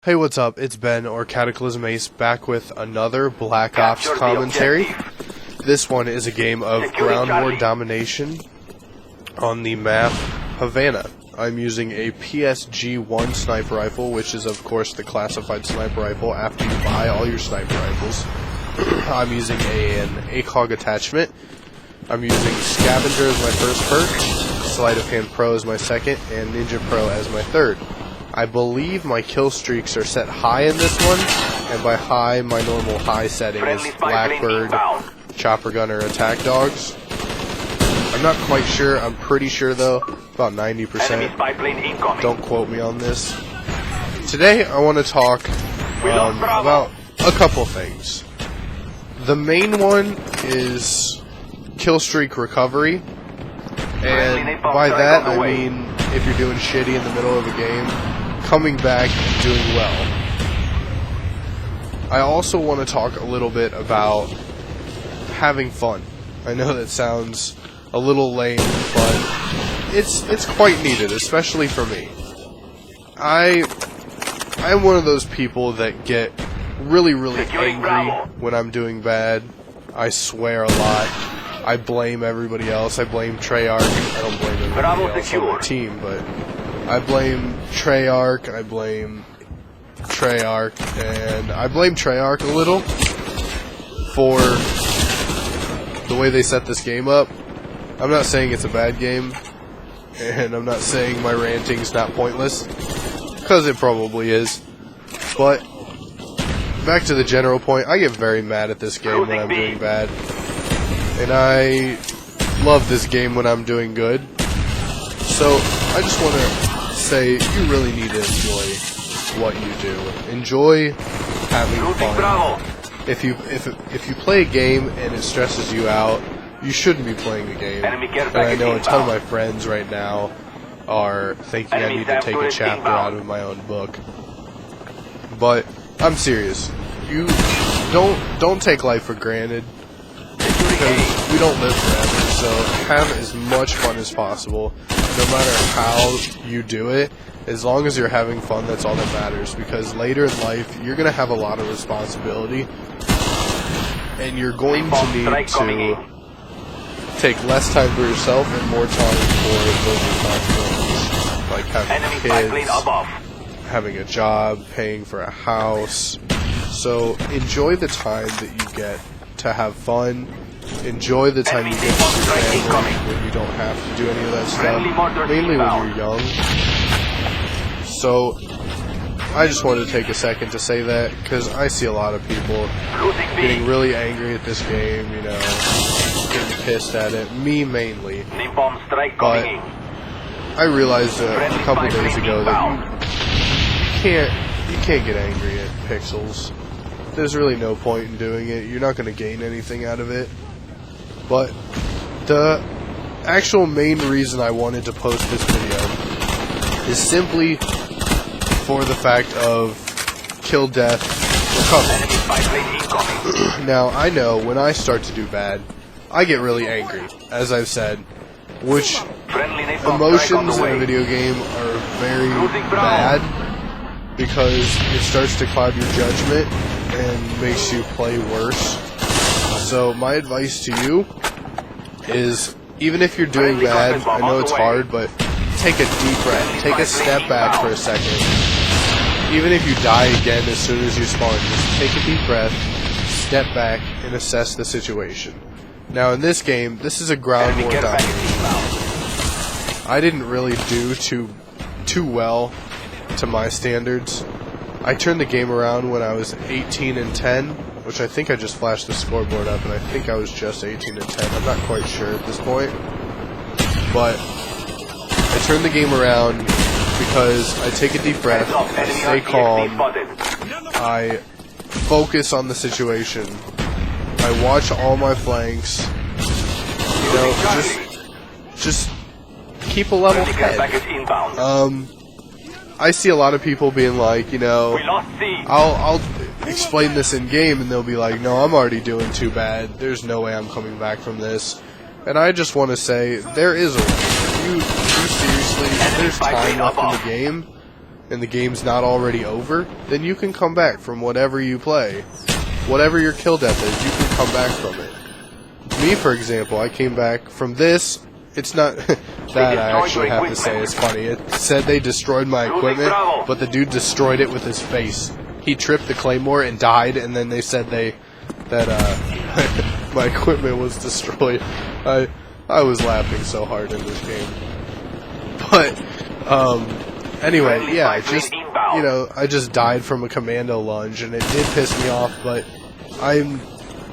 Hey, what's up? It's Ben, or Cataclysm Ace, back with another Black Ops commentary. This one is a game of Ground War Domination on the map Havana. I'm using a PSG-1 sniper rifle, which is of course the classified sniper rifle after you buy all your sniper rifles. I'm using an ACOG attachment. I'm using Scavenger as my first perk, Sleight of Hand Pro as my second, and Ninja Pro as my third. I believe my kill streaks are set high in this one, and by high, my normal high setting is Blackbird, Chopper Gunner, Attack Dogs. I'm not quite sure, I'm pretty sure though, about 90%. Don't quote me on this. Today I want to talk about a couple things. The main one is kill streak recovery, and by that I mean if you're doing shitty in the middle of a game, coming back and doing well. I also want to talk a little bit about having fun. I know that sounds a little lame, but it's quite needed, especially for me. I'm one of those people that get really angry when I'm doing bad. I swear a lot. I blame everybody else. I blame Treyarch. I don't blame everybody else on my team, but I blame Treyarch, I blame Treyarch, and I blame Treyarch a little for the way they set this game up. I'm not saying it's a bad game, and I'm not saying my ranting's not pointless, because it probably is, but back to the general point, I get very mad at this game when I'm doing bad, and I love this game when I'm doing good. So I just want to say you really need to enjoy what you do. Enjoy having fun. If you play a game and it stresses you out, you shouldn't be playing the game. And I know a ton of my friends right now are thinking I need to take a chapter out of my own book. But I'm serious. You don't take life for granted, because we don't live forever. So have as much fun as possible. No matter how you do it, as long as you're having fun, that's all that matters. Because later in life, you're going to have a lot of responsibility, and you're going to need to take less time for yourself and more time for those responsibilities, like having kids, having a job, paying for a house. So enjoy the time that you get to have fun. Enjoy the time you get with your family when you don't have to do any of that stuff, mainly when you're young. So, I just wanted to take a second to say that, because I see a lot of people getting really angry at this game, you know, getting pissed at it, me mainly. But I realized a couple days ago that you can't get angry at pixels. There's really no point in doing it. You're not going to gain anything out of it. But the actual main reason I wanted to post this video is simply for the fact of kill, death, recovery. Now, I know when I start to do bad, I get really angry, as I've said, which emotions in a video game are very bad, because it starts to cloud your judgment and makes you play worse. So my advice to you is, even if you're doing bad, I know it's hard, but take a deep breath. Take a step back for a second. Even if you die again as soon as you spawn, just take a deep breath, step back, and assess the situation. Now in this game, this is a ground war domination. I didn't really do too well to my standards. I turned the game around when I was 18-10, which I think I just flashed the scoreboard up, and I think I was just 18-10. I'm not quite sure at this point. But I turned the game around because I take a deep breath, I stay calm, I focus on the situation, I watch all my flanks, you know, just keep a level head. I see a lot of people being like, you know, I'll explain this in game, and they'll be like, no, I'm already doing too bad. There's no way I'm coming back from this. And I just want to say, there is a way. You seriously, there's time left in the game, and the game's not already over, then you can come back from whatever you play. Whatever your kill death is, you can come back from it. Me, for example, I came back from this. It's not that I actually have to say is funny. It said they destroyed my equipment, but the dude destroyed it with his face. He tripped the claymore and died, and then they said that my equipment was destroyed. I was laughing so hard in this game. But anyway, yeah, I just died from a commando lunge, and it did piss me off. But I'm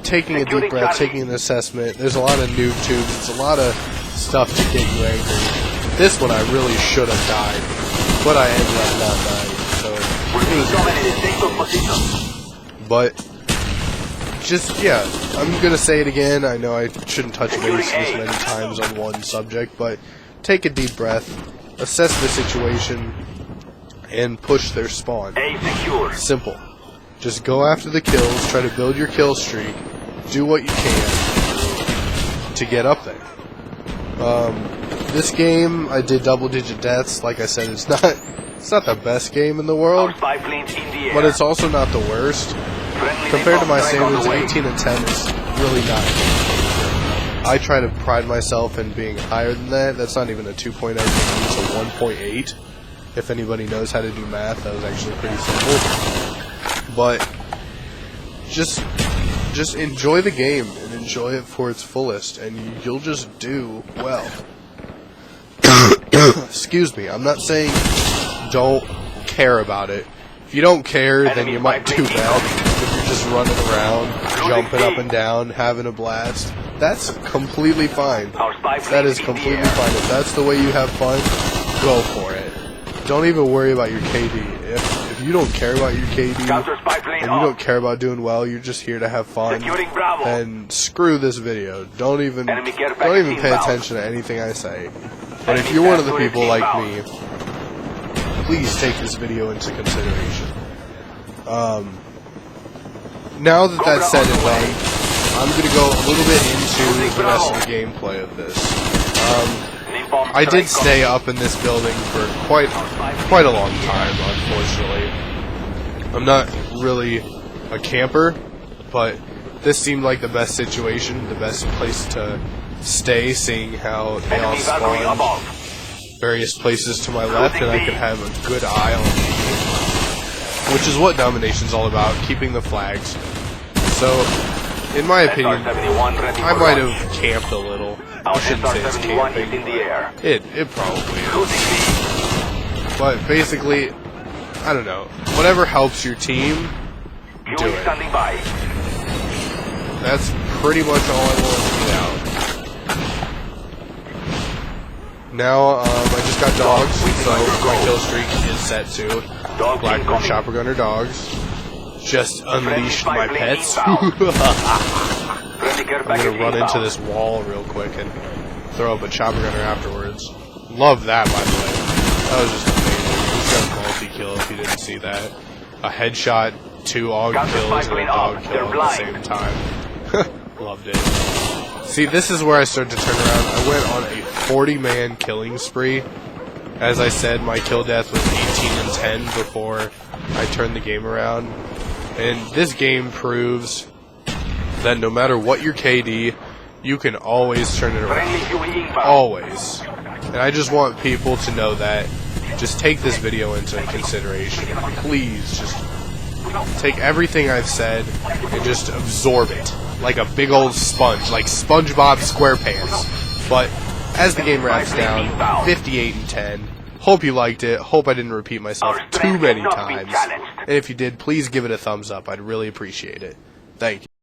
taking a deep breath, taking an assessment. There's a lot of noob tubes. It's a lot of stuff to get you angry. This one I really should have died, but I ended up not dying. So but just, yeah, I'm gonna say it again. I know I shouldn't touch base this many times on one subject, but take a deep breath, assess the situation, and push their spawn. Simple. Just go after the kills, try to build your kill streak, do what you can to get up there. This game, I did double-digit deaths. Like I said, it's not the best game in the world, but it's also not the worst. Compared to my standards, 18 and 10 is really not good. I try to pride myself in being higher than that. That's not even a 2.0 game, it's a 1.8. If anybody knows how to do math, that was actually pretty simple. But just enjoy the game and enjoy it for its fullest, and you'll just do well. Excuse me, I'm not saying don't care about it. If you don't care, then you might do bad. If you're just running around, jumping up and down, having a blast, that's completely fine. That is completely fine. If that's the way you have fun, go for it. Don't even worry about your KD. If you don't care about your KD, and you don't care about doing well, you're just here to have fun, then screw this video. Don't even pay attention to anything I say. But if you're one of the people like me, please take this video into consideration. Now that that's said and done, I'm going to go a little bit into the rest of the gameplay of this. I did stay up in this building for quite a long time, unfortunately. I'm not really a camper, but this seemed like the best situation, the best place to stay, seeing how they all spawned various places to my left, and I could have a good eye on me, which is what Domination's all about, keeping the flags. So, in my opinion, I might have camped a little. I shouldn't say it's camping. It probably is. But basically, I don't know. Whatever helps your team, do it. That's pretty much all I want to get out. Now, I just got dogs, so my kill streak is set to Blackburn Chopper Gunner dogs. Just unleashed my pets. I'm gonna run into this wall real quick and throw up a Chopper Gunner afterwards. Love that, by the way. That was just amazing. He's got a multi-kill if you didn't see that. A headshot, 2 AUG kills, and a dog kill at the same time. Loved it. See, this is where I started to turn around. I went on a 40-man killing spree. As I said, my kill death was 18 and 10 before I turned the game around. And this game proves that no matter what your KD, you can always turn it around. Always. And I just want people to know that. Just take this video into consideration. Please, just take everything I've said and just absorb it. Like a big old sponge, like SpongeBob SquarePants. But as the game wraps down, 58 and 10. Hope you liked it. Hope I didn't repeat myself too many times. And if you did, please give it a thumbs up. I'd really appreciate it. Thank you.